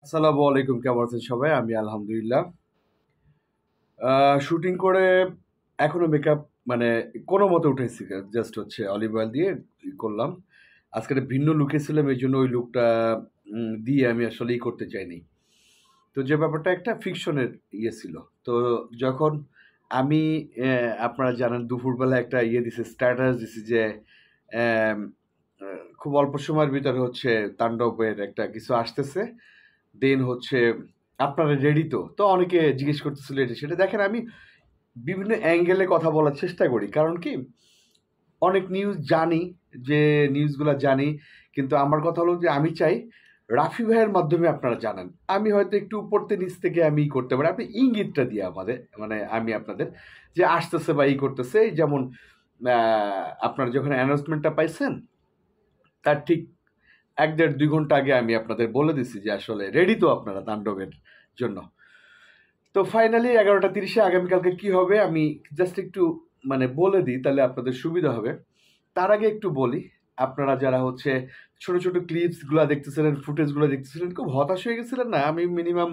আসসালামু আলাইকুম, কেমন আছেন সবাই? আমি আলহামদুলিল্লাহ। শুটিং করে এখনো মেকআপ মানে কোনো মতে উঠেছি, জাস্ট হচ্ছে অলিভ অয়েল দিয়ে করলাম। আজকে একটা ভিন্ন লুকে ছিলাম, এই জন্য ওই লুকটা দিয়ে আমি আসলে করতে চাইনি। তো যে ব্যাপারটা একটা ফিকশনের ছিল। তো যখন আমি আপনারা জানেন দুপুরবেলা একটা দিছে, স্ট্যাটাস দিছি যে আম, খুব অল্প সময়ের ভিতরে হচ্ছে তাণ্ডবের একটা কিছু আসতেছে। দেন হচ্ছে আপনারা রেডি তো? তো অনেকে জিজ্ঞেস করতেছিল এটা সেটা। দেখেন, আমি বিভিন্ন অ্যাঙ্গেলে কথা বলার চেষ্টা করি। কারণ কি, অনেক নিউজ জানি, যে নিউজগুলা জানি, কিন্তু আমার কথা হলো যে আমি চাই রাফি ভাইয়ের মাধ্যমে আপনারা জানান। আমি হয়তো একটু উপর থেকে নিচ থেকে আমি করতে পারি, আপনি ইঙ্গিতটা দিয়ে আমাদের মানে আমি আপনাদের যে আসতেছে বা করতেছে। এই যেমন আপনারা যখন অ্যানাউন্সমেন্টটা পাইছেন তার ঠিক 1-1.5-2 ঘন্টা আগে আমি আপনাদের বলে দিছি যে আসলে রেডি তো আপনারা তাণ্ডবের জন্য। তো ফাইনালি 11টা 30-এ আগামীকালকে কি হবে আমি জাস্ট একটু মানে বলে দিই, তাহলে আপনাদের সুবিধা হবে। তার আগে একটু বলি, আপনারা যারা হচ্ছে ছোট ছোট ক্লিপসগুলো দেখতেছিলেন, ফুটেজগুলো দেখতেছিলেন, খুব হতাশ হয়ে গেছিলেন না? আমি মিনিমাম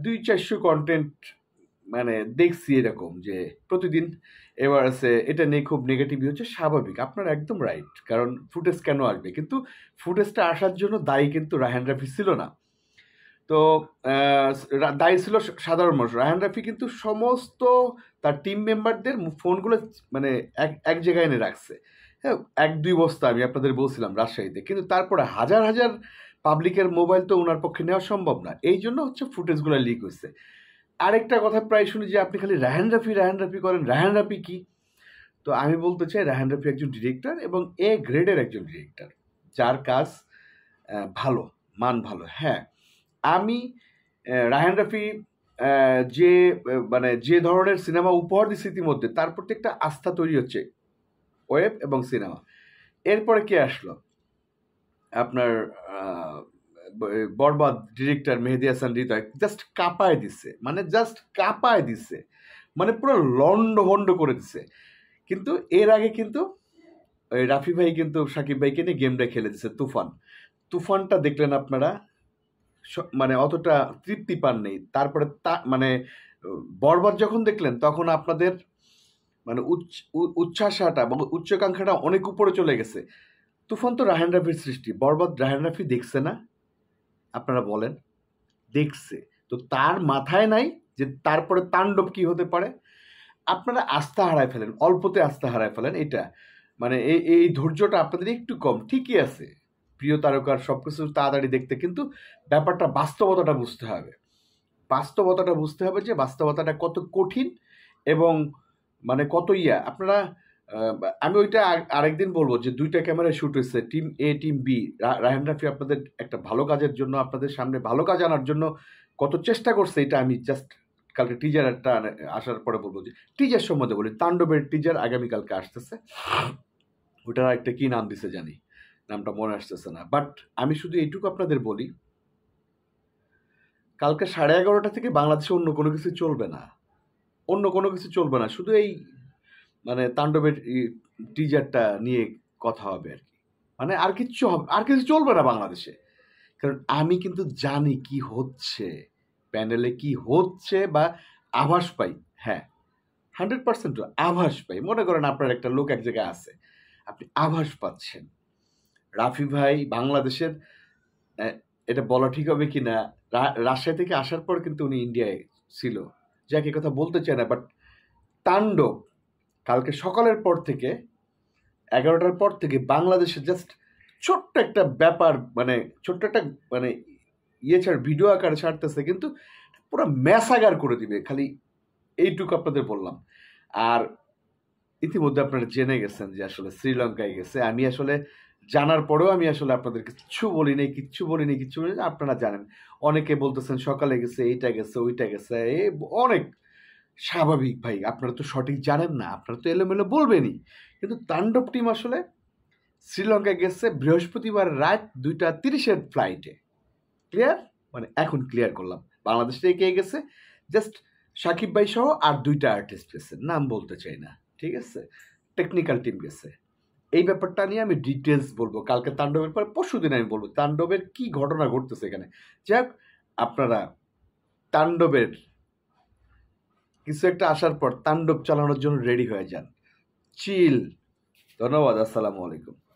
200-400 কন্টেন্ট মানে দেখছি এরকম যে প্রতিদিন এবার আছে এটা নিয়ে খুব নেগেটিভ হচ্ছে। স্বাভাবিক, আপনারা একদম রাইট। কারণ ফুটেজ কেন আসবে, কিন্তু ফুটেজটা আসার জন্য দায়ী কিন্তু রায়হান রাফি ছিল না। তো দায়ী ছিল সাধারণ মানুষ। রায়হান রাফি কিন্তু সমস্ত তার টিম মেম্বারদের ফোনগুলো মানে এক এক জায়গায় এনে রাখছে। হ্যাঁ, 1-2 বস্তা আমি আপনাদের বলছিলাম রাজশাহীতে, কিন্তু তারপরে হাজার হাজার পাবলিকের মোবাইল তো ওনার পক্ষে নেওয়া সম্ভব না। এই জন্য হচ্ছে ফুটেজগুলো লিক হয়েছে। আরেকটা কথা প্রায় শুনি যে আপনি খালি রায়হান রাফি রায়হান রাফি করেন। রায়হান রাফি কি? তো আমি বলতে চাই রায়হান রাফি একজন ডিরেক্টর, এবং এ গ্রেডের একজন ডিরেক্টর, যার কাজ ভালো, মান ভালো। হ্যাঁ, আমি রায়হান রাফি যে মানে যে ধরনের সিনেমা উপহার দিচ্ছে ইতিমধ্যে, তার প্রতি একটা আস্থা তৈরি হচ্ছে, ওয়েব এবং সিনেমা। এরপরে কে আসলো? আপনার বরবাদ ডিরেক্টর মেহেদী হাসান হৃদয় জাস্ট কাঁপায় দিচ্ছে, মানে জাস্ট কাঁপায় দিচ্ছে, মানে পুরো লন্ডভন্ড করে দিচ্ছে। কিন্তু এর আগে কিন্তু ওই রাফি ভাই কিন্তু সাকিব ভাইকে নিয়ে গেমটা খেলে দিচ্ছে, তুফান। তুফানটা দেখলেন আপনারা, মানে অতটা তৃপ্তি পান নেই। তারপরে মানে বরবাদ যখন দেখলেন তখন আপনাদের মানে উচ্ছ্বাসাটা এবং উচ্চাকাঙ্ক্ষাটা অনেক উপরে চলে গেছে। তুফান তো রায়হান রাফির সৃষ্টি, বরবাদ রায়হান রাফি দেখছে না? আপনারা বলেন। দেখছে। তো তার মাথায় নাই যে তারপরে তাণ্ডব কি হতে পারে। আপনারা আস্থা হারায় ফেলেন, অল্পতে আস্থা হারায় ফেলেন। এটা মানে এই এই ধৈর্যটা আপনাদের একটু কম। ঠিকই আছে, প্রিয় তারকার সবকিছু তাড়াতাড়ি দেখতে, কিন্তু ব্যাপারটা বাস্তবতাটা বুঝতে হবে। বাস্তবতাটা বুঝতে হবে যে বাস্তবতাটা কত কঠিন এবং মানে কত আপনারা আমি ওইটা আরেকদিন বলবো যে 2টা ক্যামেরায় শুট হয়েছে, টিম এ টিম বি। রায়হান রাফি আপনাদের একটা ভালো কাজের জন্য, আপনাদের সামনে ভালো কাজ আনার জন্য কত চেষ্টা করছে, এটা আমি জাস্ট কালকে টিজারটা আসার পরে বলবো। যে টিজার সম্বন্ধে বলি, তাণ্ডবের টিজার আগামীকালকে আসতেছে। ওটার একটা কি নাম দিছে জানি, নামটা মনে আসতেছে না। বাট আমি শুধু এইটুকু আপনাদের বলি, কালকে 11:30 থেকে বাংলাদেশে অন্য কোনো কিছু চলবে না, অন্য কোনো কিছু চলবে না। শুধু এই মানে তাণ্ডবের টিজারটা নিয়ে কথা হবে আর কি। মানে আর কিচ্ছু হবে, আর কিছু চলবে না বাংলাদেশে। কারণ আমি কিন্তু জানি কি হচ্ছে, প্যান্ডেলে কি হচ্ছে বা আভাস পাই। হ্যাঁ, 100% আভাস পাই। মনে করেন আপনার একটা লোক এক জায়গায় আছে, আপনি আভাস পাচ্ছেন। রাফি ভাই বাংলাদেশের এটা বলা ঠিক হবে কি না, রাজশাহী থেকে আসার পর কিন্তু উনি ইন্ডিয়ায় ছিল। যাকে কথা বলতে চায় না, বাট তাণ্ডব কালকে সকালের পর থেকে 11টার পর থেকে বাংলাদেশে জাস্ট ছোট্ট একটা ব্যাপার, মানে ছোট্ট একটা মানে ছাড় ভিডিও আকারে ছাড়তেছে, কিন্তু পুরো ম্যাসাগার করে দিবে। খালি এইটুকু আপনাদের বললাম। আর ইতিমধ্যে আপনারা জেনে গেছেন যে আসলে শ্রীলঙ্কায় গেছে। আমি আসলে জানার পরেও আমি আসলে আপনাদের কিচ্ছু বলি নাই, কিচ্ছু বলি নাই, কিচ্ছু বলি না। আপনারা জানেন, অনেকে বলতেছেন সকালে গেছে, এইটা গেছে, ওইটা গেছে, অনেক স্বাভাবিক ভাই। আপনারা তো সঠিক জানেন না, আপনারা তো এলোমেলো বলবেনই। কিন্তু তাণ্ডব টিম আসলে শ্রীলঙ্কায় গেছে বৃহস্পতিবার রাত 2:30-এর ফ্লাইটে। ক্লিয়ার? মানে এখন ক্লিয়ার করলাম। বাংলাদেশ থেকে কে গেছে? জাস্ট সাকিব ভাই সহ আর 2টা আর্টিস্ট গেছে, নাম বলতে চাই না। ঠিক আছে? টেকনিক্যাল টিম গেছে। এই ব্যাপারটা নিয়ে আমি ডিটেলস বলবো কালকে। তাণ্ডবের পর পরশুদিন আমি বলবো তাণ্ডবের কি ঘটনা ঘটতেছে এখানে। যাই হোক, আপনারা তাণ্ডবের কিছু একটা আসার পর তাণ্ডব চালানোর জন্য রেডি হয়ে যান। চিল। ধন্যবাদ। আসসালামু আলাইকুম।